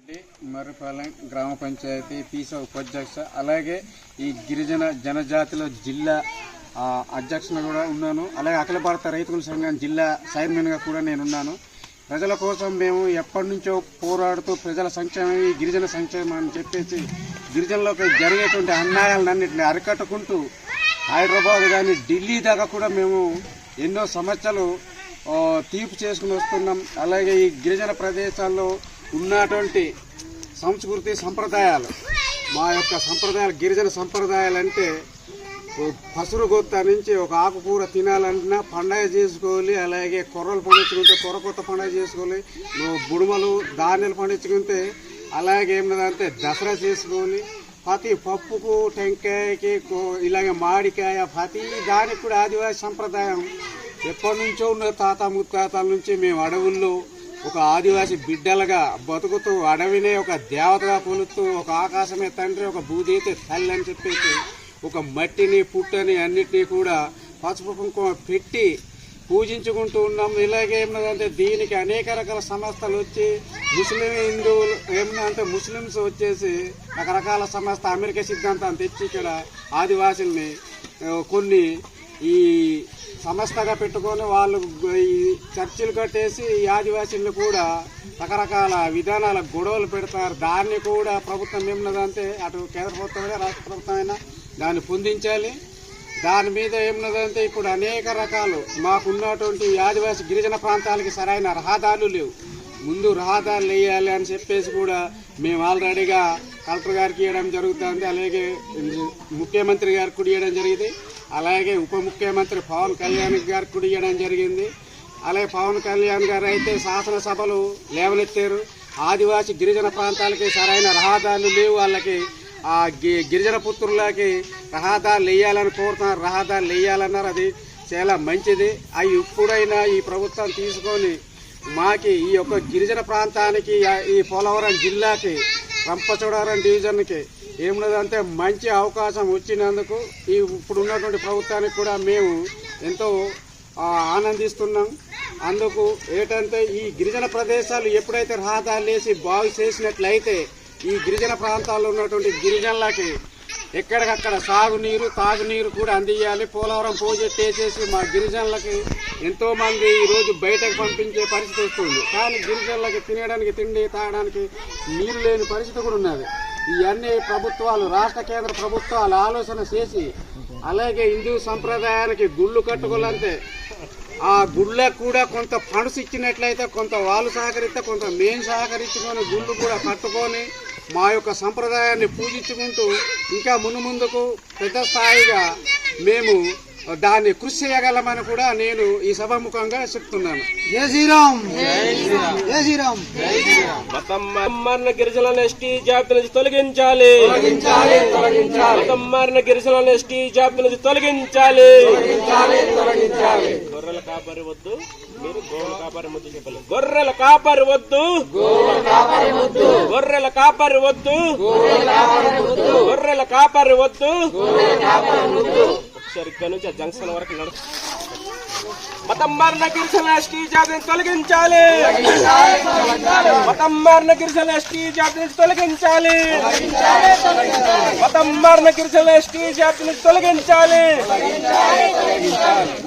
మర్రిపాలెం గ్రామ పంచాయతీ పీసా ఉపాధ్యక్ష, అలాగే ఈ గిరిజన జనజాతిలో జిల్లా అధ్యక్షులు కూడా ఉన్నాను. అలాగే అఖిల భారత రైతుల సంఘం జిల్లా చైర్మన్గా కూడా నేనున్నాను. ప్రజల కోసం మేము ఎప్పటి నుంచో పోరాడుతూ ప్రజల సంక్షేమం, ఈ గిరిజన సంక్షేమం అని చెప్పేసి గిరిజనులకు జరిగేటువంటి అన్యాయాలన్నింటినీ అరికట్టుకుంటూ హైదరాబాద్ కానీ ఢిల్లీ దాకా కూడా మేము ఎన్నో సమస్యలు తీర్పు చేసుకుని వస్తున్నాం. అలాగే ఈ గిరిజన ప్రదేశాల్లో ఉన్నటువంటి సంస్కృతి సంప్రదాయాలు, మా యొక్క సంప్రదాయాలు, గిరిజన సంప్రదాయాలు అంటే పసురు గొత్త నుంచి ఒక ఆకుకూర తినాలన్నా పండగ చేసుకోవాలి. అలాగే కొర్రలు పండించుకుంటే కొత్త పండగ చేసుకోవాలి. బుడుమలు ధాన్యాలు పండించుకుంటే అలాగే ఏమన్నదంటే దసరా చేసుకోవాలి. ప్రతి పప్పుకు టెంకాయకి ఇలాగే మామిడికాయ ప్రతి దానికి కూడా ఆదివాసీ సంప్రదాయం ఎప్పటి నుంచో ఉన్న తాత ముత్తాతల నుంచి మేము అడవుల్లో ఒక ఆదివాసీ బిడ్డలుగా బతుకుతూ అడవినే ఒక దేవతగా కొలుస్తూ ఒక ఆకాశమే తండ్రి, ఒక భూదేతే తల్లి అని చెప్పేసి ఒక మట్టిని పుట్టని అన్నిటినీ కూడా పసుపు కుంకుమ పెట్టి పూజించుకుంటూ ఉన్నాం. ఇలాగే ఏమన్నదంటే దీనికి అనేక రకాల సంస్థలు వచ్చి ముస్లిం హిందువులు ఏమన్నంటే ముస్లిమ్స్ వచ్చేసి రకరకాల సంస్థ అమెరికా సిద్ధాంతాన్ని తెచ్చి ఇక్కడ ఆదివాసుల్ని కొన్ని ఈ సంస్థగా పెట్టుకొని వాళ్ళు ఈ చర్చిలు కట్టేసి ఈ ఆదివాసీలను కూడా రకరకాల విధానాల గొడవలు పెడతారు. దాన్ని కూడా ప్రభుత్వం ఏమన్నదంటే అటు కేంద్ర ప్రభుత్వమైనా రాష్ట్ర ప్రభుత్వమైనా దాన్ని పొందించాలి. దాని మీద ఏమన్నదంటే ఇప్పుడు అనేక రకాలు మాకున్నటువంటి ఆదివాసీ గిరిజన ప్రాంతాలకి సరైన రహదారులు లేవు. ముందు రహదారులు వేయాలి అని చెప్పేసి కూడా మేము ఆల్రెడీగా కలెక్టర్ గారికి ఇవ్వడం జరుగుతుంది. అలాగే ముఖ్యమంత్రి గారికి కూడా ఇవ్వడం జరిగింది. అలాగే ఉప ముఖ్యమంత్రి పవన్ కళ్యాణ్ గారికి కూడా ఇవ్వడం జరిగింది. అలాగే పవన్ కళ్యాణ్ గారు అయితే శాసనసభలు లేవనెత్తారు. ఆదివాసీ గిరిజన ప్రాంతాలకి సరైన రహదారులు లేవు, వాళ్ళకి ఆ గిరిజన పుత్రులకి రహదారులు వేయాలని కోరుతున్నారు. రహదారులు వేయాలన్నారు, అది చాలా మంచిది. అవి ఇప్పుడైనా ఈ ప్రభుత్వం తీసుకొని మాకి ఈ యొక్క గిరిజన ప్రాంతానికి ఈ పోలవరం జిల్లాకి రంపచోడవరం డివిజన్కి ఏమున్నదంటే మంచి అవకాశం వచ్చినందుకు ఇప్పుడు ఉన్నటువంటి ప్రభుత్వానికి కూడా మేము ఎంతో ఆనందిస్తున్నాం. అందుకు ఏంటంటే ఈ గిరిజన ప్రదేశాలు ఎప్పుడైతే రహదారులు వేసి బాగు చేసినట్లయితే ఈ గిరిజన ప్రాంతాల్లో ఉన్నటువంటి గిరిజనులకి ఎక్కడికక్కడ సాగునీరు తాగునీరు కూడా అందియాలి. పోలవరం ప్రాజెక్ట్ వేసేసి మా గిరిజనులకి ఎంతోమంది ఈరోజు బయటకు పంపించే పరిస్థితి వస్తుంది. కానీ గిరిజనులకి తినడానికి తిండి తాగడానికి నీరు లేని పరిస్థితి కూడా ఉన్నది. ఇవన్నీ ప్రభుత్వాలు, రాష్ట్ర కేంద్ర ప్రభుత్వాలు ఆలోచన చేసి అలాగే హిందూ సంప్రదాయానికి గుళ్ళు కట్టుకోవాలంటే ఆ గుళ్ళకు కూడా కొంత ఫండ్స్ ఇచ్చినట్లయితే కొంత వాళ్ళు సహకరిస్తే కొంత మేము సహకరించుకొని గుళ్ళు కూడా కట్టుకొని మా యొక్క సంప్రదాయాన్ని పూజించుకుంటూ ఇంకా ముందుకు పెద్ద స్థాయిగా మేము దాన్ని కృషి చేయగలమని కూడా నేను ఈ సభాముఖంగా చెప్తున్నాను. జై శ్రీరామ్, జై శ్రీరామ్. మతమారిన గిరిజనులను ఎస్టీ జాబితా నుంచి తొలగించాలి. మతమారిన గిరిజనులను ఎస్టీ జాబితా నుంచి తొలగించాలి. గొర్రెల కాపరి వద్దు, మీరు గోవుల కాపరి ముద్దు చెప్పలేదు. గొర్రెల కాపరి వద్దు, గొర్రెల కాపరి వద్దు, గొర్రెల కాపరి వద్దు. ఇక్కడ నుంచి జంక్షన్ వరకు నడుచు. మతం మారిన గిరిజన ఎస్టీ జాతిని తొలగించాలి. మతం మారిన గిరిజన ఎస్టీ జాతిని తొలగించాలి. మతం మారిన గిరిజన ఎస్టీ జాతిని తొలగించాలి.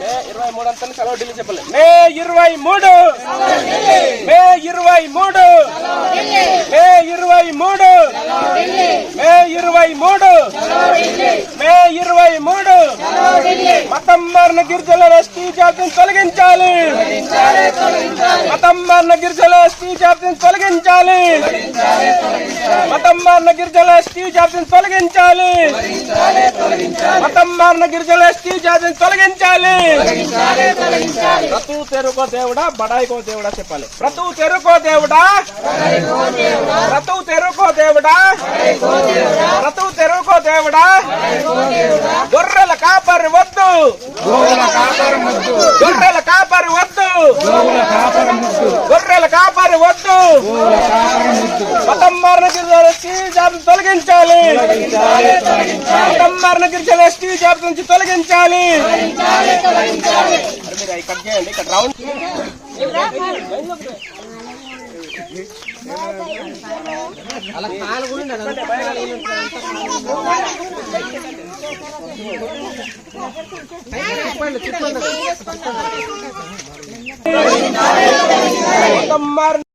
మే 23 అంతా సెలవు ఢిల్లీ చెప్పలేదు. మే 23, మే 23, మే 23, మే 23, మే 23. మతం మారిన గిరిజన ఎస్టీ జాతిని తొలగించాలి. మతం మారిన గిరిజన ఎస్టీ జాతిని తొలగించాలి. మతం మారిన గిరిజన ఎస్టీ జాతిని తొలగించాలి. మతం మారిన గిరిజన ఎస్టీ జాతిని తొలగించాలి. బ్రతుకు తెరుకో దేవుడా, బడాయికో దేవుడా చెప్పాలి. బ్రతుకు తెరుకో దేవుడా, బ్రతుకు తెరుకో దేవుడా, బ్రతుకు తెరుకో దేవుడా. గొర్రెల కాపరి వద్దు, గొర్రెల కాపరి వద్దు, గొర్రెల కాపరి వద్దు. మతం మారిన గిరిజన ఎస్టీ జాబితా తొలగించాలి. మతం మారిన గిరిజన ఎస్టీ జాబితా నుంచి తొలగించాలి. మీరు కట్ చేయండి, ఇక్కడ రౌండ్ చెప్పండి